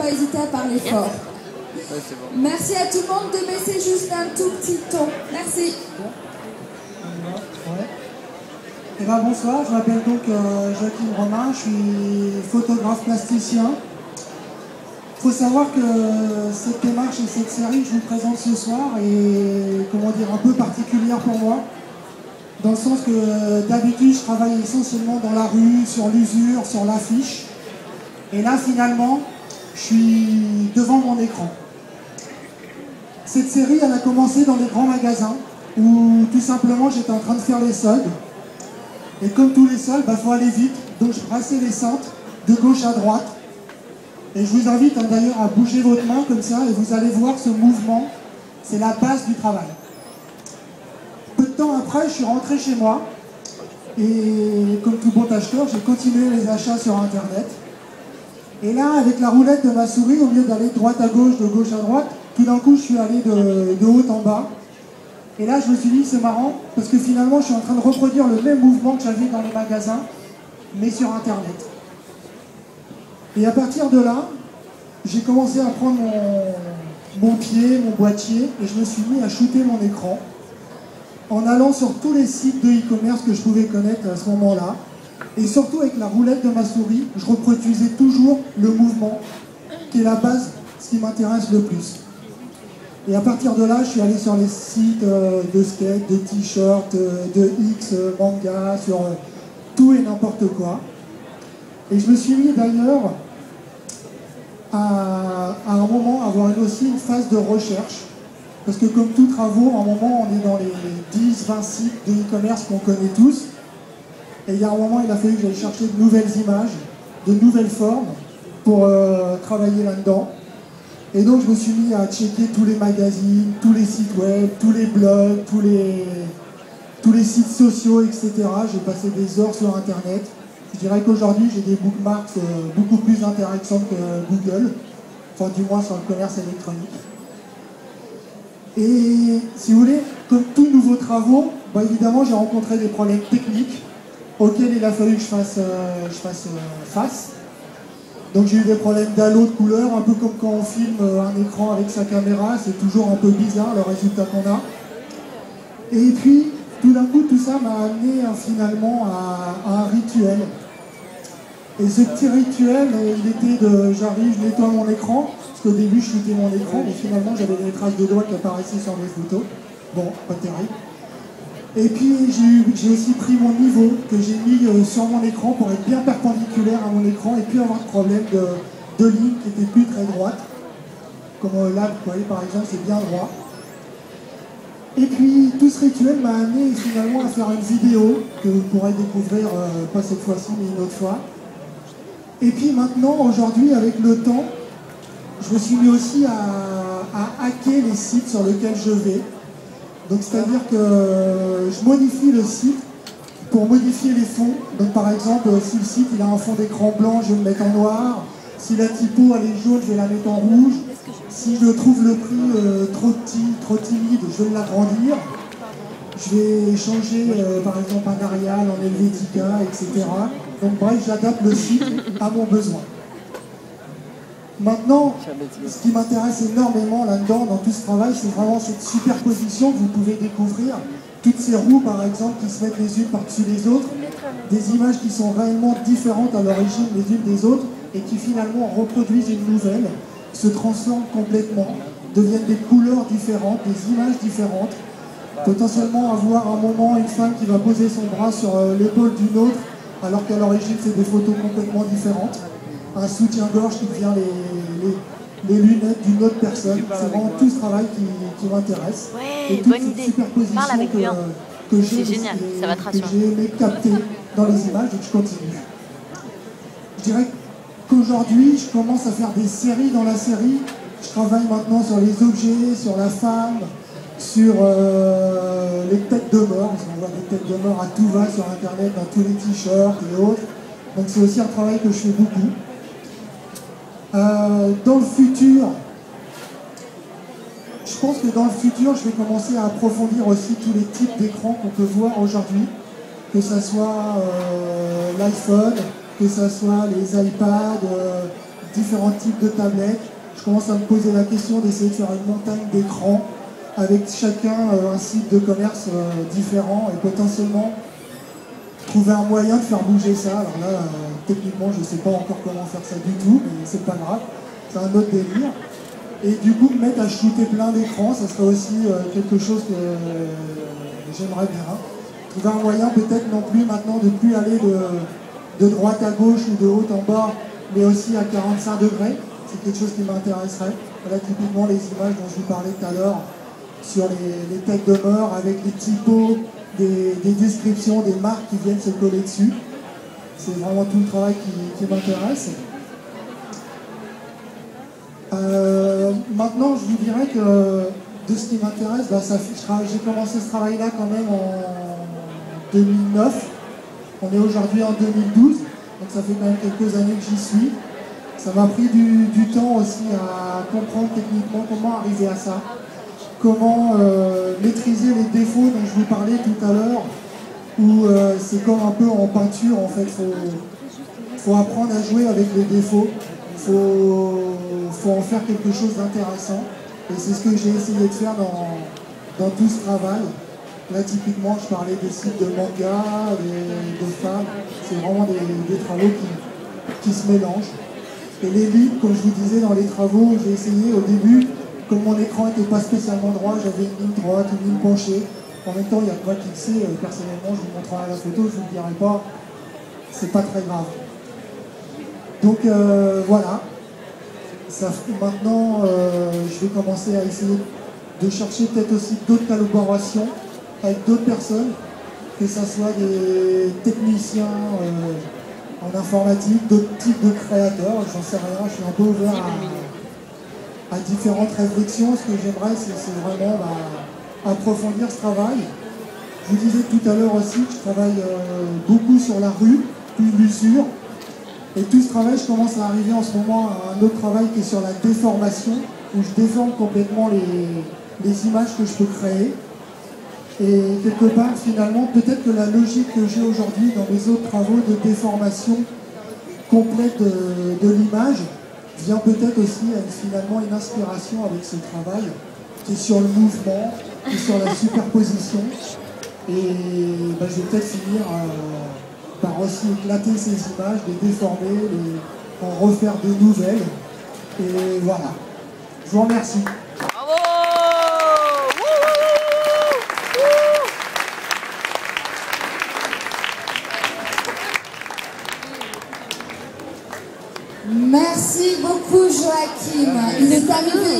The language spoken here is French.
pas hésiter à parler fort. Ouais, c'est bon. Merci à tout le monde de baisser juste un tout petit ton. Merci. Ouais. Eh ben, bonsoir, je m'appelle donc Joachim Romain, je suis photographe plasticien. Il faut savoir que cette démarche et cette série que je vous présente ce soir est, comment dire, un peu particulière pour moi. Dans le sens que d'habitude je travaille essentiellement dans la rue, sur l'usure, sur l'affiche. Et là finalement, je suis devant mon écran. Cette série, elle a commencé dans les grands magasins, où tout simplement j'étais en train de faire les soldes. Et comme tous les soldes, il faut aller vite, donc je brassais les cintres de gauche à droite. Et je vous invite d'ailleurs à bouger votre main comme ça, et vous allez voir ce mouvement, c'est la base du travail. Peu de temps après, je suis rentré chez moi, et comme tout bon acheteur, j'ai continué les achats sur Internet. Et là, avec la roulette de ma souris, au lieu d'aller de droite à gauche, de gauche à droite, tout d'un coup, je suis allé de haut en bas. Et là, je me suis dit, c'est marrant, parce que finalement, je suis en train de reproduire le même mouvement que j'avais dans les magasins, mais sur Internet. Et à partir de là, j'ai commencé à prendre mon pied, mon boîtier, et je me suis mis à shooter mon écran, en allant sur tous les sites de e-commerce que je pouvais connaître à ce moment-là. Et surtout avec la roulette de ma souris, je reproduisais toujours le mouvement, qui est la base, ce qui m'intéresse le plus. Et à partir de là, je suis allé sur les sites de skate, de t-shirts, de X, manga, sur tout et n'importe quoi. Et je me suis mis d'ailleurs à un moment avoir aussi une phase de recherche. Parce que comme tous travaux, à un moment, on est dans les 10-20 sites de e-commerce qu'on connaît tous. Et il y a un moment, il a fallu que j'aille chercher de nouvelles images, de nouvelles formes pour travailler là-dedans. Et donc, je me suis mis à checker tous les magazines, tous les sites web, tous les blogs, tous les sites sociaux, etc. J'ai passé des heures sur Internet. Je dirais qu'aujourd'hui, j'ai des bookmarks beaucoup plus intéressants que Google. Enfin, du moins sur le commerce électronique. Et si vous voulez, comme tous nouveaux travaux, évidemment, j'ai rencontré des problèmes techniques auxquels il a fallu que je fasse face. Donc j'ai eu des problèmes d'halo de couleur, un peu comme quand on filme un écran avec sa caméra, c'est toujours un peu bizarre le résultat qu'on a. Et puis, tout d'un coup, tout ça m'a amené finalement à un rituel. Et ce petit rituel, il était j'arrive, je nettoie mon écran, parce qu'au début je shootais mon écran, mais finalement j'avais des traces de doigts qui apparaissaient sur mes photos. Bon, pas terrible. Et puis j'ai aussi pris mon niveau que j'ai mis sur mon écran pour être bien perpendiculaire à mon écran et puis avoir de problème de ligne qui était plus très droite. Comme là, vous voyez par exemple, c'est bien droit. Et puis tout ce rituel m'a amené finalement à faire une vidéo que vous pourrez découvrir, pas cette fois-ci mais une autre fois. Et puis maintenant, aujourd'hui, avec le temps, je me suis mis aussi à hacker les sites sur lesquels je vais. Donc c'est-à-dire que je modifie le site pour modifier les fonds. Donc par exemple, si le site il a un fond d'écran blanc, je vais le mettre en noir. Si la typo elle est jaune, je vais la mettre en rouge. Si je trouve le prix trop petit, trop timide, je vais l'agrandir. Je vais changer par exemple un Arial en Helvetica, etc. Donc bref, j'adapte le site à mon besoin. Maintenant, ce qui m'intéresse énormément là-dedans, dans tout ce travail, c'est vraiment cette superposition que vous pouvez découvrir. Toutes ces roues, par exemple, qui se mettent les unes par-dessus les autres, des images qui sont réellement différentes à l'origine les unes des autres et qui finalement reproduisent une nouvelle, se transforment complètement, deviennent des couleurs différentes, des images différentes. Potentiellement avoir un moment une femme qui va poser son bras sur l'épaule d'une autre, alors qu'à l'origine c'est des photos complètement différentes. Un soutien-gorge qui devient les lunettes d'une autre personne. C'est vraiment tout ce travail qui m'intéresse. Ouais, et toute bonne cette idée. superposition Parle avec lui, hein. que C'est génial, ça va te rassurer. j'ai aimé capter dans les images, donc je continue. Je dirais qu'aujourd'hui, je commence à faire des séries dans la série. Je travaille maintenant sur les objets, sur la femme, sur les têtes de mort, parce qu'on voit des têtes de mort à tout va sur Internet, dans tous les t-shirts et autres. Donc c'est aussi un travail que je fais beaucoup. Dans le futur, je pense que dans le futur, je vais commencer à approfondir aussi tous les types d'écrans qu'on peut voir aujourd'hui, que ce soit l'iPhone, que ce soit les iPads, différents types de tablettes. Je commence à me poser la question d'essayer de faire une montagne d'écrans avec chacun un site de commerce différent et potentiellement trouver un moyen de faire bouger ça. Alors là, techniquement, je ne sais pas encore comment faire ça du tout, mais c'est pas grave, c'est un autre délire. Et du coup, me mettre à shooter plein d'écrans, ça serait aussi quelque chose que j'aimerais bien. Trouver un moyen peut-être non plus maintenant de plus aller de droite à gauche ou de haut en bas, mais aussi à 45 degrés. C'est quelque chose qui m'intéresserait. Voilà typiquement les images dont je vous parlais tout à l'heure sur les têtes de mort avec les typos, des descriptions, des marques qui viennent se coller dessus. C'est vraiment tout le travail qui m'intéresse. Maintenant, je vous dirais que de ce qui m'intéresse, j'ai commencé ce travail-là quand même en 2009. On est aujourd'hui en 2012, donc ça fait quand même quelques années que j'y suis. Ça m'a pris du temps aussi à comprendre techniquement comment arriver à ça, comment maîtriser les défauts dont je vous parlais tout à l'heure, où c'est comme un peu en peinture en fait, faut apprendre à jouer avec les défauts, faut en faire quelque chose d'intéressant, et c'est ce que j'ai essayé de faire dans tout ce travail. Là typiquement je parlais des sites de manga, de femmes, c'est vraiment des travaux qui se mélangent. Et les lignes, comme je vous disais dans les travaux, j'ai essayé au début, comme mon écran n'était pas spécialement droit, j'avais une ligne droite, une ligne penchée. En même temps, il y a que moi qui le sais, personnellement, je vous montrerai la photo, je ne vous le dirai pas, c'est pas très grave. Donc voilà. Maintenant, je vais commencer à essayer de chercher peut-être aussi d'autres collaborations avec d'autres personnes, que ce soit des techniciens en informatique, d'autres types de créateurs, j'en sais rien, je suis un peu ouvert à différentes réflexions. Ce que j'aimerais, c'est vraiment approfondir ce travail. Je vous disais tout à l'heure aussi que je travaille beaucoup sur la rue, plus l'usure. Et tout ce travail, je commence à arriver en ce moment à un autre travail qui est sur la déformation, où je déforme complètement les images que je peux créer. Et quelque part, finalement, peut-être que la logique que j'ai aujourd'hui dans mes autres travaux de déformation complète de l'image vient peut-être aussi finalement une inspiration avec ce travail qui est sur le mouvement, qui est sur la superposition. Et je vais peut-être finir par aussi éclater ces images, les déformer, en refaire de nouvelles. Et voilà. Je vous remercie. Merci beaucoup Joachim. Il est arrivé.